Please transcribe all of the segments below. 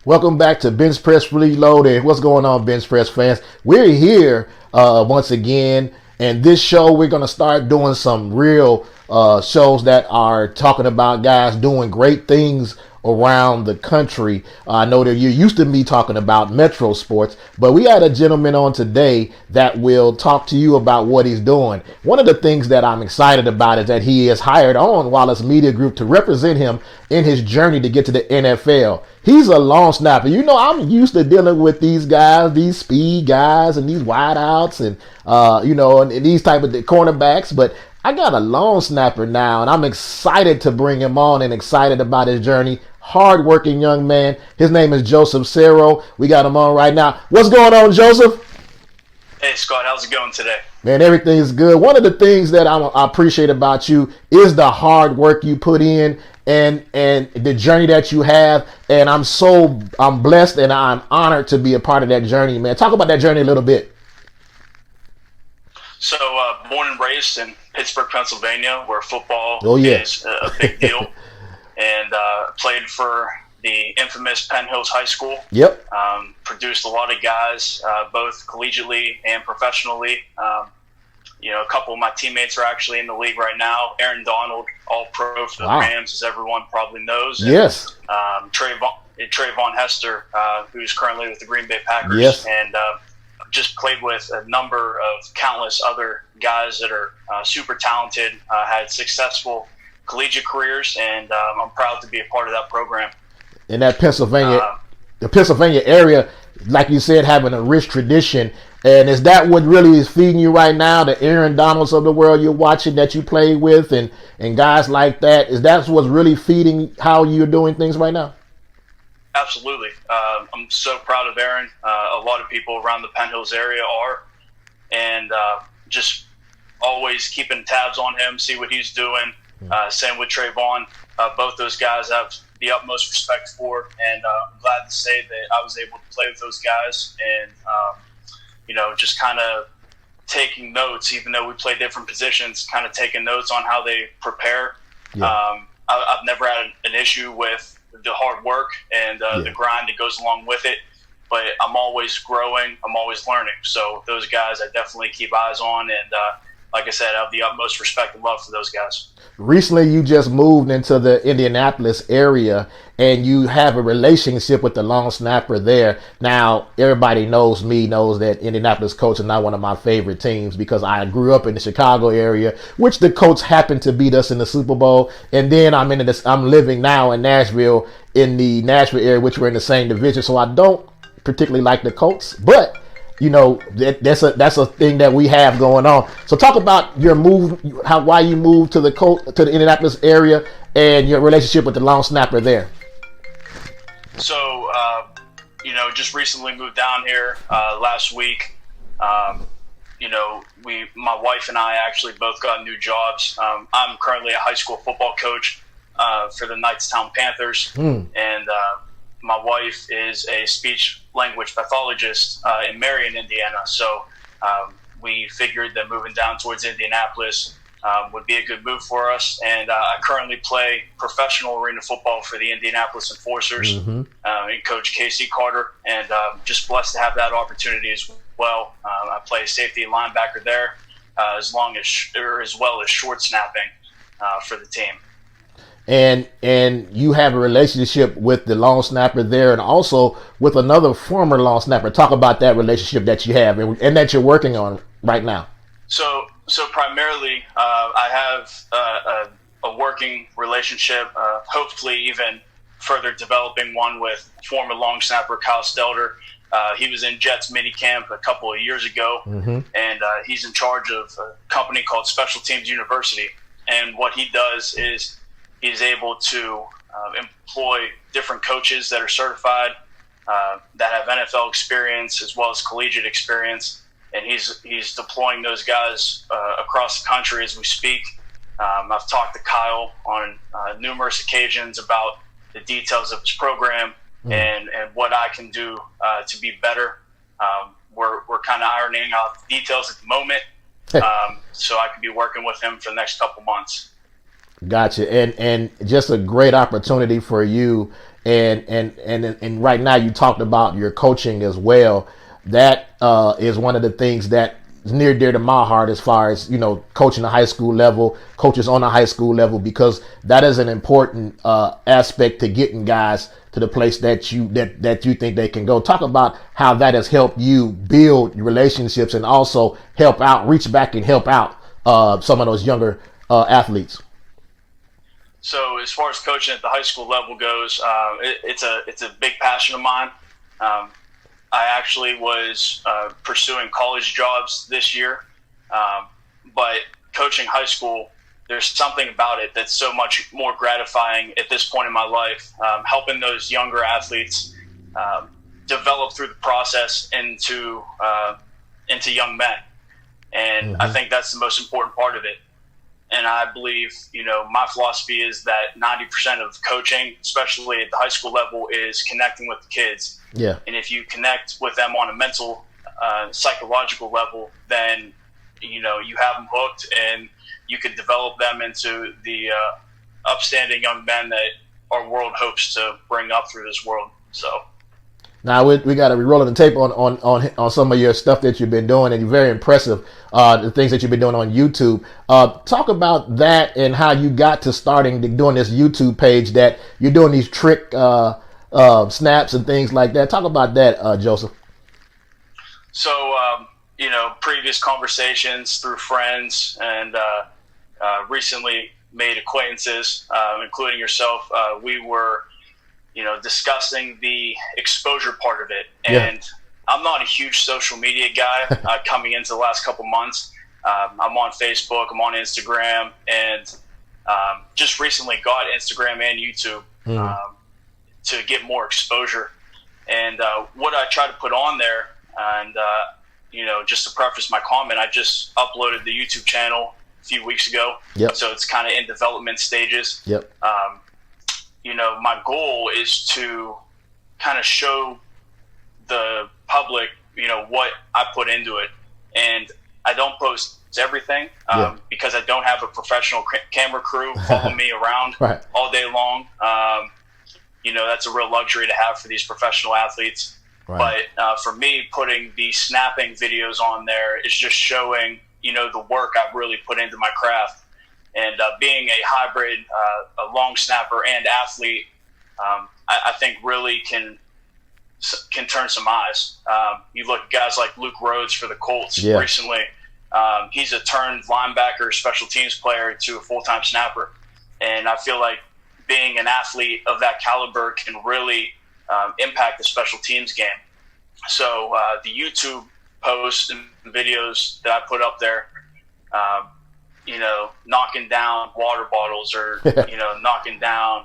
Welcome back to Bench Press Reloaded. What's going on, Bench Press fans? We're here once again, and this show we're going to start doing some real shows that are talking about guys doing great things around the country. I know that you used to be talking about Metro sports, but we had a gentleman on today that will talk to you about what he's doing. One of the things that I'm excited about is that he is hired on Wallace Media Group to represent him in his journey to get to the NFL. He's a long snapper. You know, I'm used to dealing with these guys, these speed guys, and these wideouts, and and these type of cornerbacks. But I got a long snapper now, and I'm excited to bring him on and excited about his journey. Hard-working young man. His name is Joseph Sero. We got him on right now. What's going on, Joseph? Hey, Scott. How's it going today? Man, everything's good. One of the things that I appreciate about you is the hard work you put in and the journey that you have. And I'm blessed and I'm honored to be a part of that journey, man. Talk about that journey a little bit. So, born and raised in Pittsburgh, Pennsylvania, where football is a big deal. And played for the infamous Penn Hills High School. Yep. Produced a lot of guys, both collegiately and professionally. A couple of my teammates are actually in the league right now. Aaron Donald, all-pro for the Rams, as everyone probably knows. Yes. And, Trayvon Hester, who's currently with the Green Bay Packers. Yes. And just played with a number of countless other guys that are super talented, had successful collegiate careers, and I'm proud to be a part of that program. In that the Pennsylvania area, like you said, having a rich tradition. And is that what really is feeding you right now? The Aaron Donalds of the world you're watching that you play with and guys like that? Is that what's really feeding how you're doing things right now? Absolutely. I'm so proud of Aaron. A lot of people around the Penn Hills area are. And just always keeping tabs on him, see what he's doing. Same with Trayvon. Both those guys I have the utmost respect for, and I'm glad to say that I was able to play with those guys and, just kind of taking notes, even though we play different positions, kind of taking notes on how they prepare. Yeah. I've never had an issue with the hard work and the grind that goes along with it, but I'm always growing. I'm always learning. So those guys I definitely keep eyes on, and like I said, I have the utmost respect and love for those guys. Recently, you just moved into the Indianapolis area, and you have a relationship with the long snapper there. Now, everybody knows that Indianapolis Colts are not one of my favorite teams because I grew up in the Chicago area, which the Colts happened to beat us in the Super Bowl. And then I'm living now in Nashville, in the Nashville area, which we're in the same division. So I don't particularly like the Colts, but that's a thing that we have going on. So talk about your move, why you moved to the Indianapolis area, and your relationship with the long snapper there. So, just recently moved down here last week. My wife and I actually both got new jobs. I'm currently a high school football coach for the Knightstown Panthers, and my wife is a speech language pathologist in Marion, Indiana. So we figured that moving down towards Indianapolis would be a good move for us. And I currently play professional arena football for the Indianapolis Enforcers, and Coach Casey Carter, and just blessed to have that opportunity as well. I play safety and linebacker there, as well as short snapping for the team. And you have a relationship with the long snapper there, and also with another former long snapper. Talk about that relationship that you have and that you're working on right now. So primarily, I have a working relationship. Hopefully, even further developing one with former long snapper Kyle Stelter. He was in Jets minicamp a couple of years ago, and he's in charge of a company called Special Teams University. And what he does is he's able to employ different coaches that are certified, that have NFL experience as well as collegiate experience, and he's deploying those guys across the country as we speak. I've talked to Kyle on numerous occasions about the details of his program and what I can do to be better. We're kind of ironing out the details at the moment, so I could be working with him for the next couple months. Gotcha. And just a great opportunity for you and right now you talked about your coaching as well. That is one of the things that is near dear to my heart as far as coaching the high school level, coaches on the high school level, because that is an important aspect to getting guys to the place that you think they can go. Talk about how that has helped you build relationships and also reach back and help out some of those younger athletes. So as far as coaching at the high school level goes, it's a big passion of mine. I actually was pursuing college jobs this year, but coaching high school, there's something about it that's so much more gratifying at this point in my life, helping those younger athletes develop through the process into young men. And I think that's the most important part of it. And I believe, my philosophy is that 90% of coaching, especially at the high school level, is connecting with the kids. Yeah. And if you connect with them on a mental, psychological level, then, you have them hooked and you can develop them into the upstanding young men that our world hopes to bring up through this world. So. Now we got to be rolling the tape on some of your stuff that you've been doing, and you're very impressive. The things that you've been doing on YouTube. Talk about that and how you got to doing this YouTube page that you're doing these trick snaps and things like that. Talk about that, Joseph. So previous conversations through friends and recently made acquaintances, including yourself. We were discussing the exposure part of it. And I'm not a huge social media guy coming into the last couple months. I'm on Facebook, I'm on Instagram, and just recently got Instagram and YouTube to get more exposure. And what I try to put on there, and just to preface my comment, I just uploaded the YouTube channel a few weeks ago. Yep. So it's kind of in development stages. Yep. My goal is to kind of show the public, what I put into it. And I don't post everything because I don't have a professional camera crew following me around all day long. That's a real luxury to have for these professional athletes. Right. But for me, putting the snapping videos on there is just showing, the work I've really put into my craft. And being a hybrid, a long snapper and athlete, I think really can turn some eyes. You look at guys like Luke Rhodes for the Colts recently. He's a turned linebacker, special teams player to a full-time snapper. And I feel like being an athlete of that caliber can really impact the special teams game. So the YouTube posts and videos that I put up there, knocking down water bottles or, knocking down,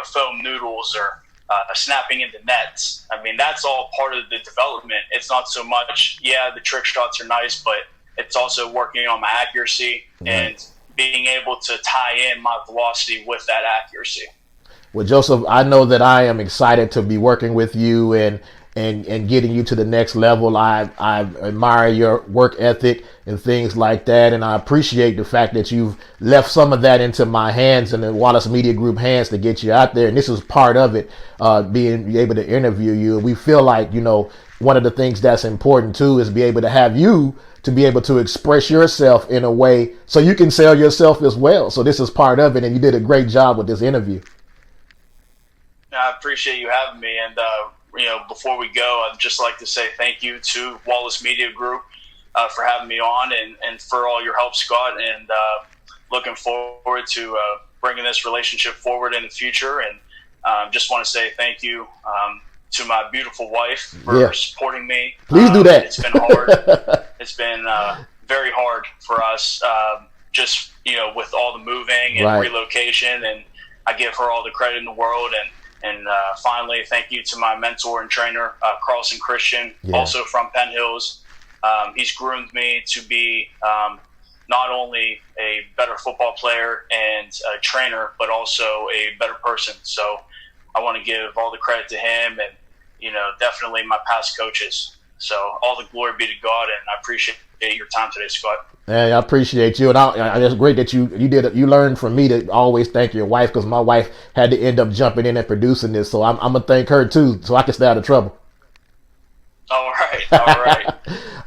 foam noodles or snapping into nets. I mean, that's all part of the development. It's not so much, the trick shots are nice, but it's also working on my accuracy and being able to tie in my velocity with that accuracy. Well, Joseph, I know that I am excited to be working with you and getting you to the next level. I admire your work ethic and things like that, and I appreciate the fact that you've left some of that into my hands and the Wallace Media Group hands to get you out there. And this is part of it, being able to interview you. We feel like, one of the things that's important too is be able to have you to be able to express yourself in a way so you can sell yourself as well. So this is part of it, and you did a great job with this interview. I appreciate you having me. And, before we go, I'd just like to say thank you to Wallace Media Group for having me on and for all your help, Scott. And looking forward to bringing this relationship forward in the future. And just want to say thank you to my beautiful wife for supporting me. Please do that. It's been hard. It's been very hard for us, just, with all the moving and relocation. And I give her all the credit in the world. And finally, thank you to my mentor and trainer, Carlson Christian, also from Penn Hills. He's groomed me to be not only a better football player and a trainer, but also a better person. So I want to give all the credit to him and, definitely my past coaches. So all the glory be to God, and I appreciate your time today, Scott. Hey, I appreciate you, and it's great that you learned from me to always thank your wife, because my wife had to end up jumping in and producing this, so I'm gonna thank her too, so I can stay out of trouble. All right, all right.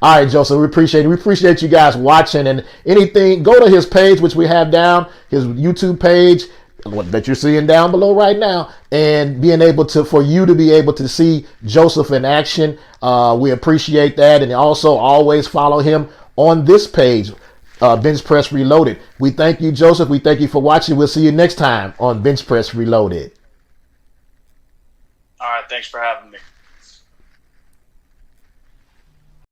All right, Joseph, we appreciate it. We appreciate you guys watching, and anything, go to his page, which we have down, his YouTube page that you're seeing down below right now, and being able to, for you to be able to see Joseph in action. We appreciate that, and also always follow him on this page, Bench Press Reloaded. We thank you, Joseph. We thank you for watching. We'll see you next time on Bench Press Reloaded. All right, thanks for having me.